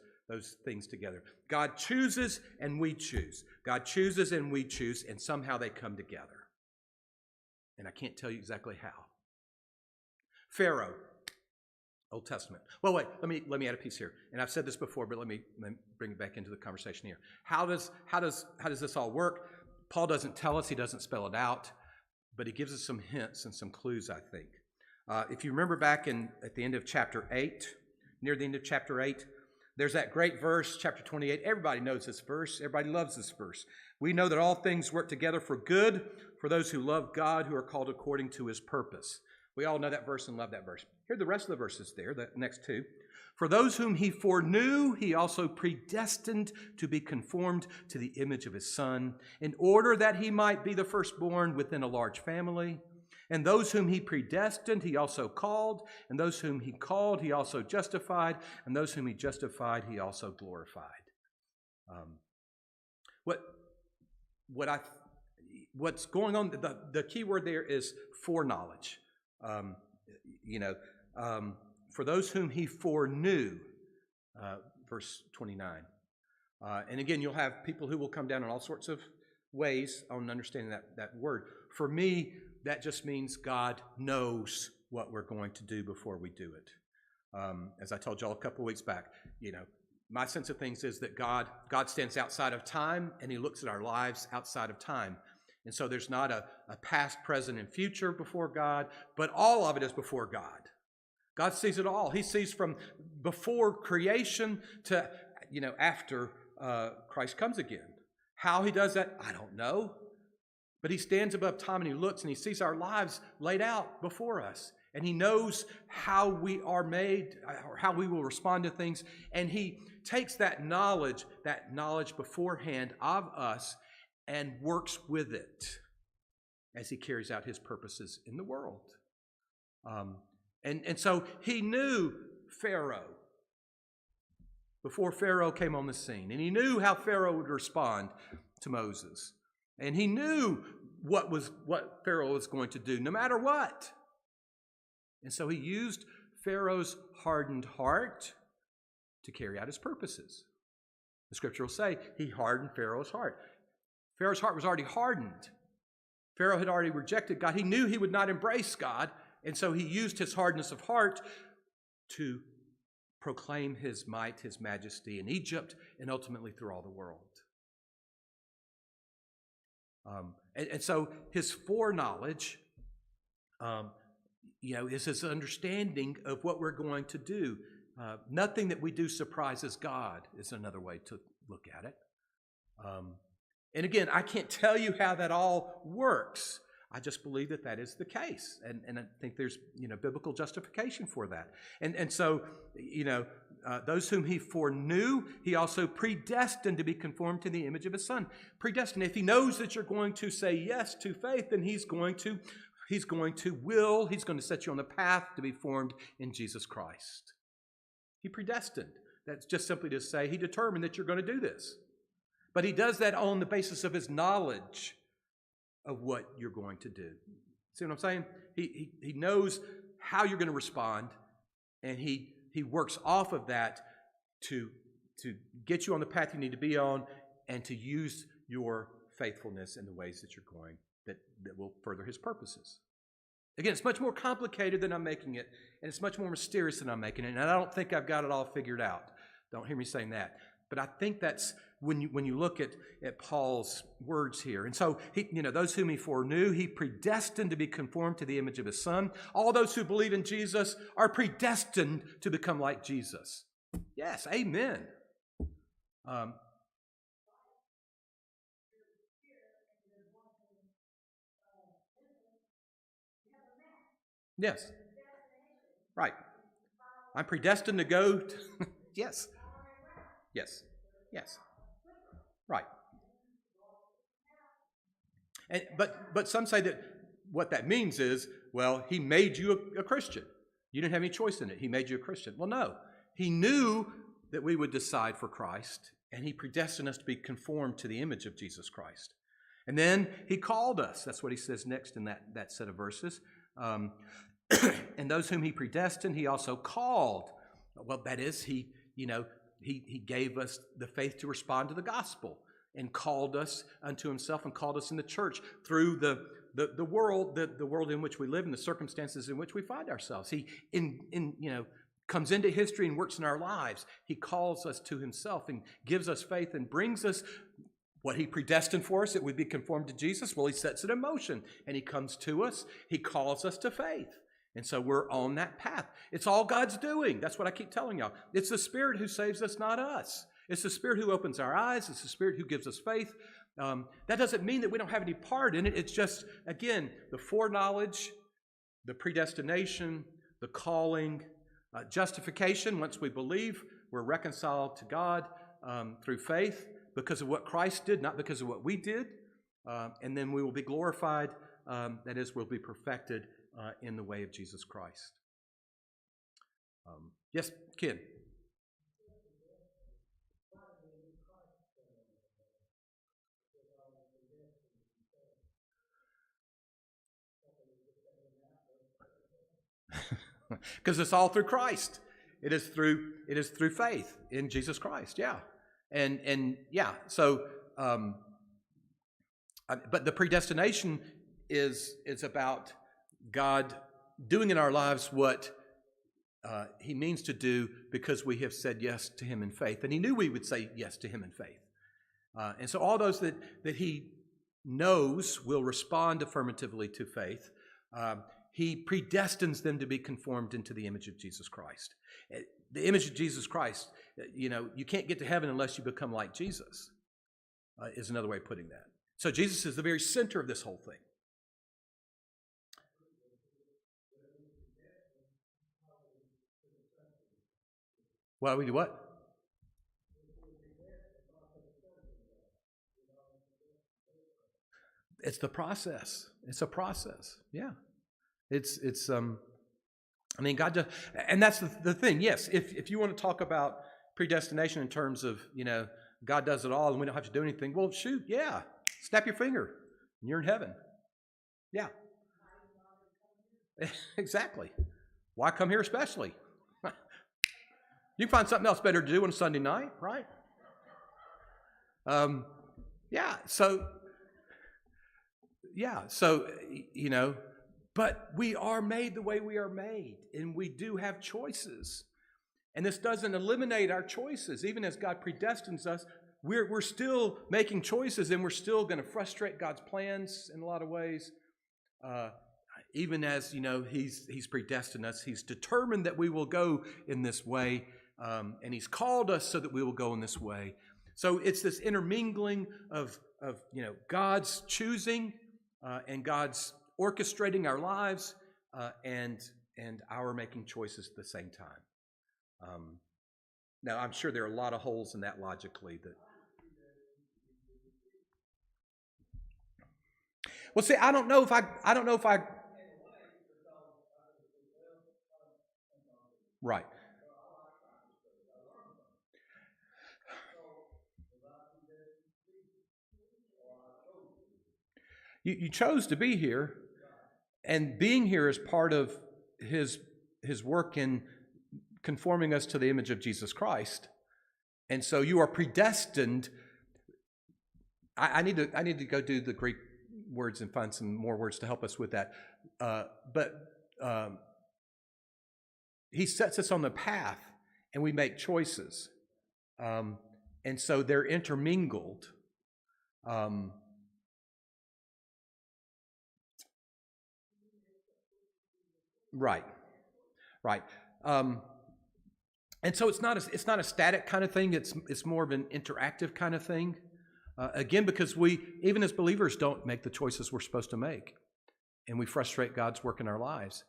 things together. God chooses and we choose. God chooses and we choose, and somehow they come together. And I can't tell you exactly how. Pharaoh, Old Testament. Well, wait, let me add a piece here. And I've said this before, but let me bring it back into the conversation here. How does this all work? Paul doesn't tell us, he doesn't spell it out, but he gives us some hints and some clues, I think. If you remember back at the end of chapter 8, near the end of chapter 8, there's that great verse, chapter 28. Everybody knows this verse. Everybody loves this verse. We know that all things work together for good for those who love God, who are called according to his purpose. We all know that verse and love that verse. Here are the rest of the verses there, the next two. For those whom he foreknew, he also predestined to be conformed to the image of his Son, in order that he might be the firstborn within a large family. And those whom he predestined, he also called. And those whom he called, he also justified. And those whom he justified, he also glorified. what's going on, the key word there is foreknowledge. For those whom he foreknew, verse 29. And again, you'll have people who will come down in all sorts of ways on understanding that word. For me, that just means God knows what we're going to do before we do it. As I told y'all a couple of weeks back, my sense of things is that God stands outside of time, and he looks at our lives outside of time. And so there's not a past, present, and future before God, but all of it is before God. God sees it all. He sees from before creation to, after Christ comes again. How he does that, I don't know. But he stands above time and he looks and he sees our lives laid out before us. And he knows how we are made, or how we will respond to things. And he takes that knowledge beforehand of us and works with it as he carries out his purposes in the world. And so he knew Pharaoh before Pharaoh came on the scene. And he knew how Pharaoh would respond to Moses. And he knew what Pharaoh was going to do, no matter what. And so he used Pharaoh's hardened heart to carry out his purposes. The scripture will say he hardened Pharaoh's heart. Pharaoh's heart was already hardened. Pharaoh had already rejected God. He knew he would not embrace God, and so he used his hardness of heart to proclaim his might, his majesty in Egypt, and ultimately through all the world. And so his foreknowledge, is his understanding of what we're going to do. Nothing that we do surprises God is another way to look at it. And again, I can't tell you how that all works. I just believe that is the case. And I think there's, biblical justification for that. And so, those whom he foreknew, he also predestined to be conformed to the image of his son. Predestined. If he knows that you're going to say yes to faith, then he's going to set you on the path to be formed in Jesus Christ. He predestined. That's just simply to say he determined that you're going to do this. But he does that on the basis of his knowledge of what you're going to do. See what I'm saying? He knows how you're going to respond, and he works off of that to get you on the path you need to be on, and to use your faithfulness in the ways that you're going that will further his purposes. Again, it's much more complicated than I'm making it, and it's much more mysterious than I'm making it, and I don't think I've got it all figured out. Don't hear me saying that. But I think that's when you look at Paul's words here. And so, those whom he foreknew, he predestined to be conformed to the image of his son. All those who believe in Jesus are predestined to become like Jesus. Yes, amen. Yes. Right. I'm predestined to go to yes. Yes. Yes. Right. But some say that what that means is, well, he made you a Christian. You didn't have any choice in it. He made you a Christian. Well, no. He knew that we would decide for Christ, and he predestined us to be conformed to the image of Jesus Christ. And then he called us. That's what he says next in that set of verses. And those whom he predestined, he also called. Well, that is, he gave us the faith to respond to the gospel and called us unto himself and called us in the church through the world in which we live and the circumstances in which we find ourselves. He comes into history and works in our lives. He calls us to himself and gives us faith and brings us what he predestined for us, that we'd be conformed to Jesus. Well, he sets it in motion and he comes to us. He calls us to faith. And so we're on that path. It's all God's doing. That's what I keep telling y'all. It's the Spirit who saves us, not us. It's the Spirit who opens our eyes. It's the Spirit who gives us faith. That doesn't mean that we don't have any part in it. It's just, again, the foreknowledge, the predestination, the calling, justification. Once we believe, we're reconciled to God through faith because of what Christ did, not because of what we did. And then we will be glorified. That is, we'll be perfected in the way of Jesus Christ. Yes, Ken? Because it's all through Christ. It is through faith in Jesus Christ. Yeah. And yeah, so but the predestination is about God doing in our lives what he means to do because we have said yes to him in faith. And he knew we would say yes to him in faith. And so all those that he knows will respond affirmatively to faith, he predestines them to be conformed into the image of Jesus Christ. The image of Jesus Christ, you can't get to heaven unless you become like Jesus, is another way of putting that. So Jesus is the very center of this whole thing. Well, we do what? It's the process. It's a process. Yeah. I mean, God does, and that's the thing. Yes, if you want to talk about predestination in terms of, God does it all and we don't have to do anything, well, shoot, yeah. Snap your finger and you're in heaven. Yeah. Exactly. Why come here especially? You can find something else better to do on a Sunday night, right? Yeah, so, but we are made the way we are made, and we do have choices. And this doesn't eliminate our choices. Even as God predestines us, we're still making choices, and we're still going to frustrate God's plans in a lot of ways. Even as, he's predestined us, he's determined that we will go in this way, and he's called us so that we will go in this way. So it's this intermingling of God's choosing and God's orchestrating our lives and our making choices at the same time. Now, I'm sure there are a lot of holes in that logically. Well, see, I don't know if I. Right. You chose to be here, and being here is part of his work in conforming us to the image of Jesus Christ. And so you are predestined. I need to go do the Greek words and find some more words to help us with that. But he sets us on the path, and we make choices. And so they're intermingled. Right. And so it's not a static kind of thing. It's more of an interactive kind of thing. Again, because we, even as believers, don't make the choices we're supposed to make, and we frustrate God's work in our lives.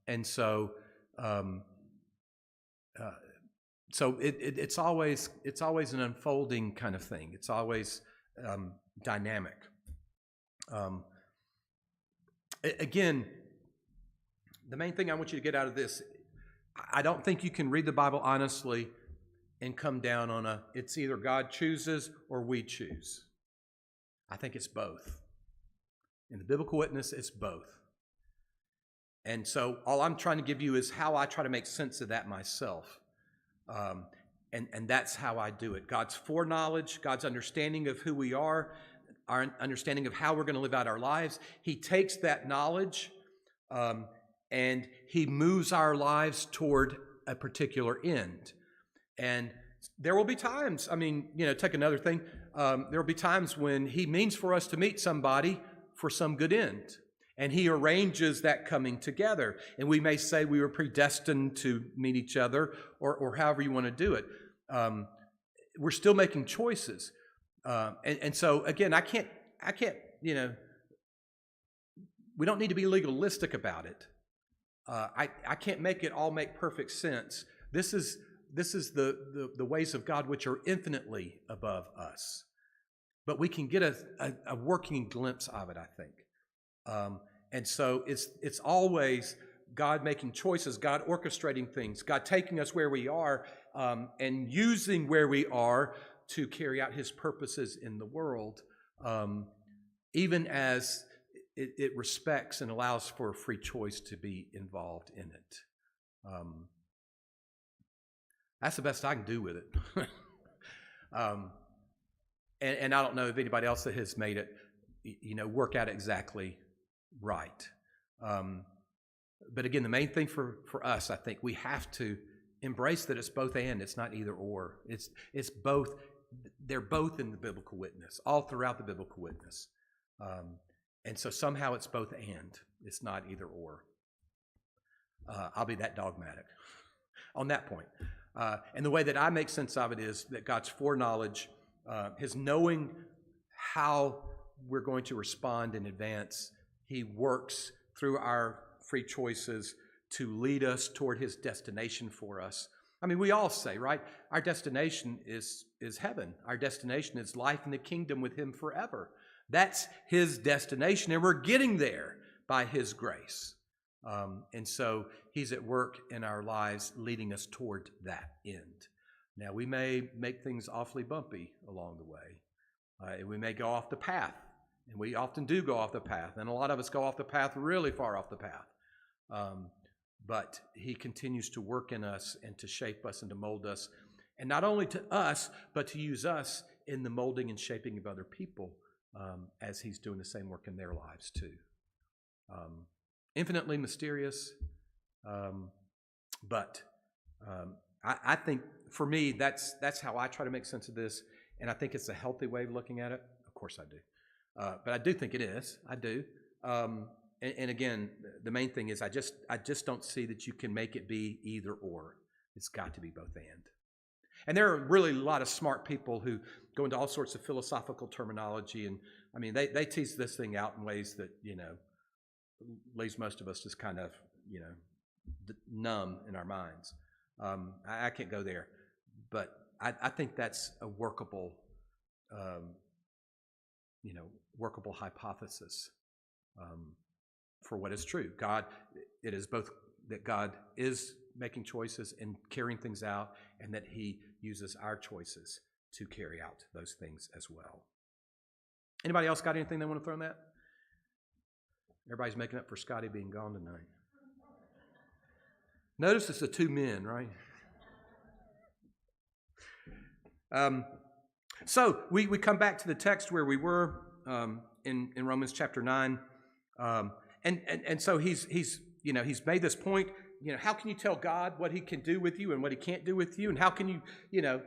And so it's always an unfolding kind of thing. It's always dynamic. Again, the main thing I want you to get out of this, I don't think you can read the Bible honestly and come down on it's either God chooses or we choose. I think it's both. In the biblical witness, it's both. And so all I'm trying to give you is how I try to make sense of that myself. And that's how I do it. God's foreknowledge, God's understanding of who we are, our understanding of how we're going to live out our lives. He takes that knowledge and he moves our lives toward a particular end. And there will be times, take another thing. There will be times when he means for us to meet somebody for some good end. And he arranges that coming together. And we may say we were predestined to meet each other or however you want to do it. We're still making choices. And so, again, I can't, we don't need to be legalistic about it. I can't make it all make perfect sense. This is the ways of God which are infinitely above us. But we can get a working glimpse of it, I think. And so it's always God making choices, God orchestrating things, God taking us where we are and using where we are to carry out his purposes in the world, even as it respects and allows for free choice to be involved in it. That's the best I can do with it. And I don't know if anybody else that has made it, work out exactly right. But again, the main thing for us, I think, we have to embrace that it's both and. It's not either or. It's both. They're both in the biblical witness, all throughout the biblical witness. And so somehow it's both and. It's not either or. I'll be that dogmatic on that point. And the way that I make sense of it is that God's foreknowledge, his knowing how we're going to respond in advance, he works through our free choices to lead us toward his destination for us. I mean, we all say, right? Our destination is heaven. Our destination is life in the kingdom with him forever. That's his destination, and we're getting there by his grace. And so he's at work in our lives leading us toward that end. Now, we may make things awfully bumpy along the way. We may go off the path, and we often do go off the path, and a lot of us go off the path really far off the path. But he continues to work in us and to shape us and to mold us, and not only to us, but to use us in the molding and shaping of other people as he's doing the same work in their lives too. Infinitely mysterious, but I think for me that's how I try to make sense of this, and I think it's a healthy way of looking at it. Of course I do, but I do think it is. I do. And again, the main thing is I just don't see that you can make it be either or. It's got to be both and. And there are really a lot of smart people who go into all sorts of philosophical terminology, and I mean they tease this thing out in ways that leaves most of us just kind of numb in our minds. I can't go there, but I think that's a workable workable hypothesis. For what is true. It is both that God is making choices and carrying things out, and that he uses our choices to carry out those things as well. Anybody else got anything they want to throw in that? Everybody's making up for Scotty being gone tonight. Notice it's the two men, right? So we come back to the text where we were in Romans chapter 9. And so he's made this point. How can you tell God what he can do with you and what he can't do with you, and how can you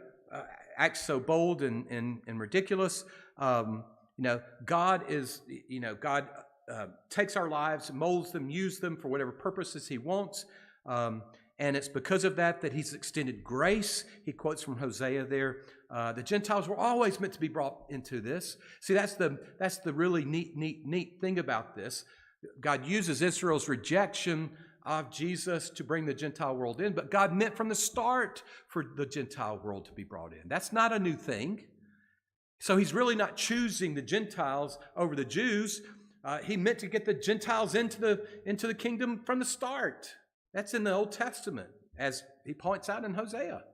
act so bold and ridiculous? God is God takes our lives, molds them, uses them for whatever purposes he wants, and it's because of that he's extended grace. He quotes from Hosea there. The Gentiles were always meant to be brought into this. See, that's the really neat thing about this. God uses Israel's rejection of Jesus to bring the Gentile world in, but God meant from the start for the Gentile world to be brought in. That's not a new thing. So he's really not choosing the Gentiles over the Jews. He meant to get the Gentiles into the kingdom from the start. That's in the Old Testament, as he points out in Hosea.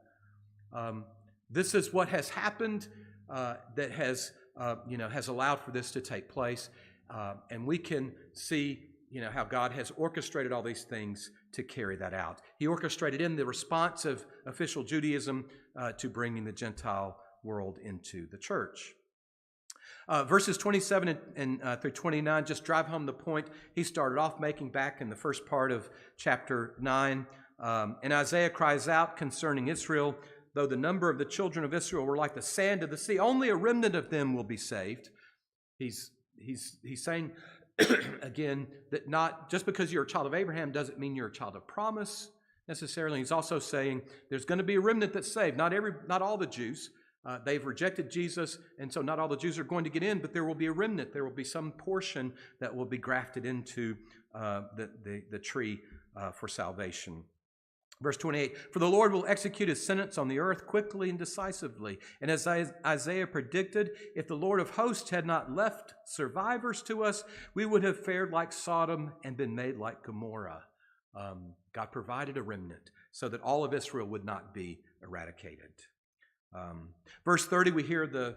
This is what has happened that has allowed for this to take place. And we can see, how God has orchestrated all these things to carry that out. He orchestrated in the response of official Judaism to bringing the Gentile world into the church. Verses 27 and through 29 just drive home the point he started off making back in the first part of chapter 9. And Isaiah cries out concerning Israel, though the number of the children of Israel were like the sand of the sea, only a remnant of them will be saved. He's saying, again, that not just because you're a child of Abraham doesn't mean you're a child of promise necessarily. He's also saying there's going to be a remnant that's saved. Not all the Jews. They've rejected Jesus, and so not all the Jews are going to get in, but there will be a remnant. There will be some portion that will be grafted into the tree for salvation. Verse 28, for the Lord will execute his sentence on the earth quickly and decisively. And as Isaiah predicted, if the Lord of hosts had not left survivors to us, we would have fared like Sodom and been made like Gomorrah. God provided a remnant so that all of Israel would not be eradicated. Verse 30, we hear the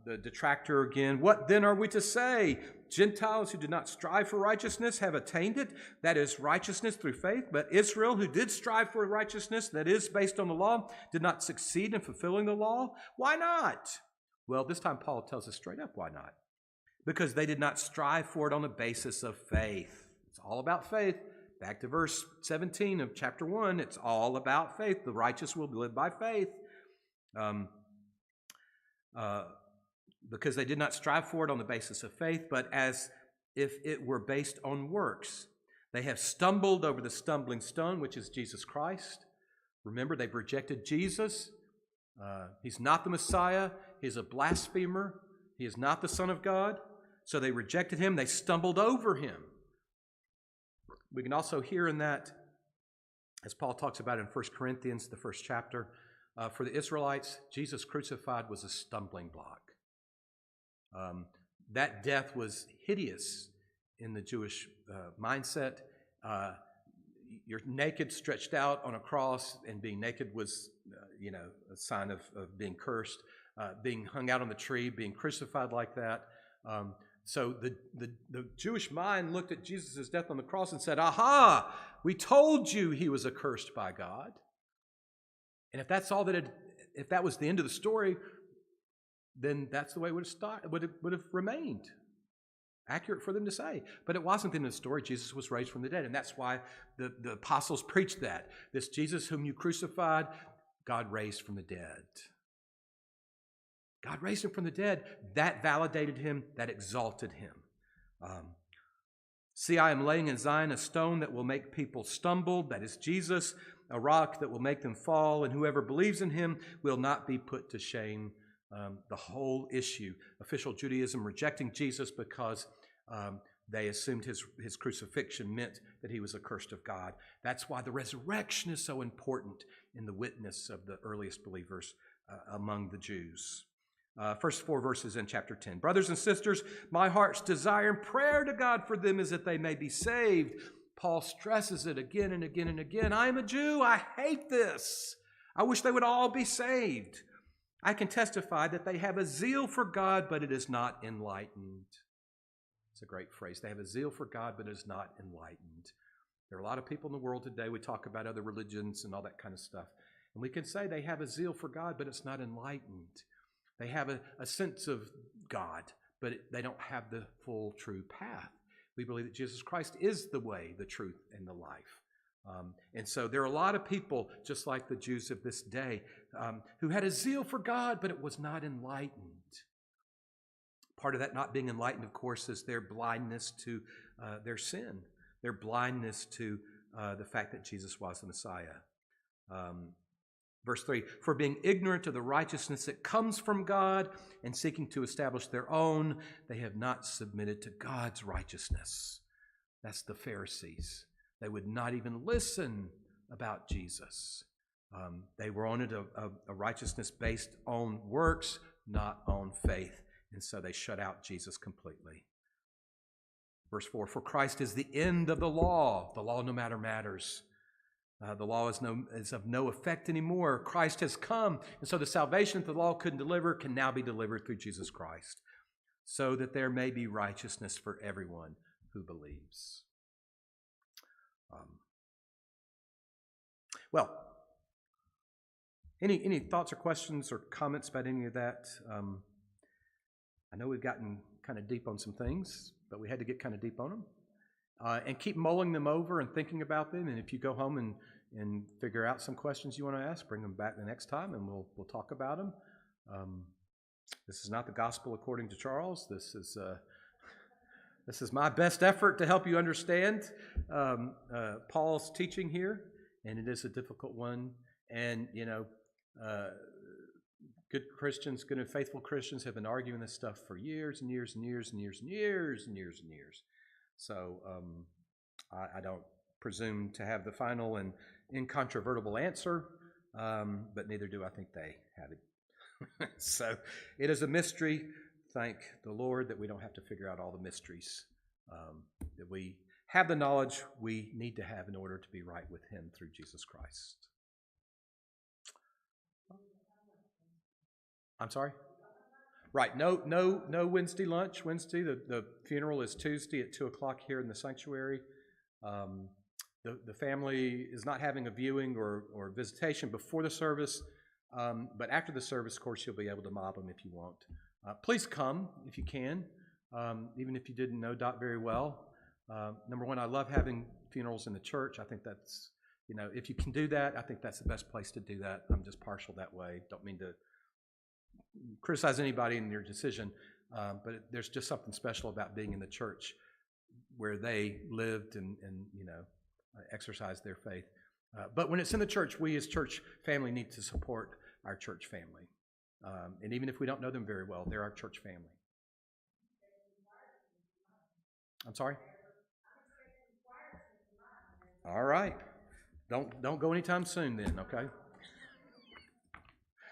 the detractor again. What then are we to say? Gentiles who did not strive for righteousness have attained it, that is, righteousness through faith. But Israel, who did strive for righteousness, that is, based on the law, did not succeed in fulfilling the law. Why not? Well, this time Paul tells us straight up why not. Because they did not strive for it on the basis of faith. It's all about faith. Back to verse 17 of chapter 1, it's all about faith. The righteous will live by faith. Because they did not strive for it on the basis of faith, but as if it were based on works. They have stumbled over the stumbling stone, which is Jesus Christ. Remember, they've rejected Jesus. He's not the Messiah. He's a blasphemer. He is not the Son of God. So they rejected him. They stumbled over him. We can also hear in that, as Paul talks about in 1 Corinthians, the first chapter, for the Israelites, Jesus crucified was a stumbling block. That death was hideous in the Jewish mindset. You're naked, stretched out on a cross, and being naked was, a sign of being cursed. Being hung out on the tree, being crucified like that. So the Jewish mind looked at Jesus' death on the cross and said, aha, we told you he was accursed by God. And if that's all if that was the end of the story, then that's the way it would have remained. Accurate for them to say. But it wasn't the end of the story. Jesus was raised from the dead. And that's why the apostles preached that. This Jesus whom you crucified, God raised from the dead. God raised him from the dead. That validated him. That exalted him. See, I am laying in Zion a stone that will make people stumble. That is Jesus. A rock that will make them fall. And whoever believes in him will not be put to shame. The whole issue. Official Judaism rejecting Jesus because they assumed his crucifixion meant that he was accursed of God. That's why the resurrection is so important in the witness of the earliest believers among the Jews. First 4 verses in chapter 10. Brothers and sisters, my heart's desire and prayer to God for them is that they may be saved. Paul stresses it again and again and again. I am a Jew. I hate this. I wish they would all be saved. I can testify that they have a zeal for God, but it is not enlightened. It's a great phrase. They have a zeal for God, but it is not enlightened. There are a lot of people in the world today, we talk about other religions and all that kind of stuff, and we can say they have a zeal for God, but it's not enlightened. They have a sense of God, but they don't have the full true path. We believe that Jesus Christ is the way, the truth, and the life. And so there are a lot of people, just like the Jews of this day, who had a zeal for God, but it was not enlightened. Part of that not being enlightened, of course, is their blindness to their sin, their blindness to the fact that Jesus was the Messiah. Verse 3, for being ignorant of the righteousness that comes from God and seeking to establish their own, they have not submitted to God's righteousness. That's the Pharisees. They would not even listen about Jesus. They were on a righteousness based on works, not on faith. And so they shut out Jesus completely. Verse 4, for Christ is the end of the law. The law no matter matters. The law is of no effect anymore. Christ has come. And so the salvation that the law couldn't deliver can now be delivered through Jesus Christ, so that there may be righteousness for everyone who believes. Well, any thoughts or questions or comments about any of that? I know we've gotten kind of deep on some things, but we had to get kind of deep on them. And keep mulling them over and thinking about them. And if you go home and figure out some questions you want to ask, bring them back the next time, and we'll talk about them. This is not the gospel according to Charles. This is my best effort to help you understand Paul's teaching here, and it is a difficult one. And good Christians, good and faithful Christians have been arguing this stuff for years and years and years and years and years and years and years. So I don't presume to have the final and incontrovertible answer, but neither do I think they have it. So it is a mystery. Thank the Lord that we don't have to figure out all the mysteries, that we have the knowledge we need to have in order to be right with Him through Jesus Christ. I'm sorry? Right. No Wednesday lunch. Wednesday. The funeral is Tuesday at 2:00 here in the sanctuary. Um, the family is not having a viewing or visitation before the service, but after the service, of course, you'll be able to mob them if you want. Please come if you can, even if you didn't know Doc very well. Number one, I love having funerals in the church. I think that's, if you can do that, I think that's the best place to do that. I'm just partial that way. Don't mean to criticize anybody in their decision, but there's just something special about being in the church where they lived and exercised their faith. But when it's in the church, we as church family need to support our church family. And even if we don't know them very well, they're our church family. I'm sorry? All right. Don't go anytime soon then, okay?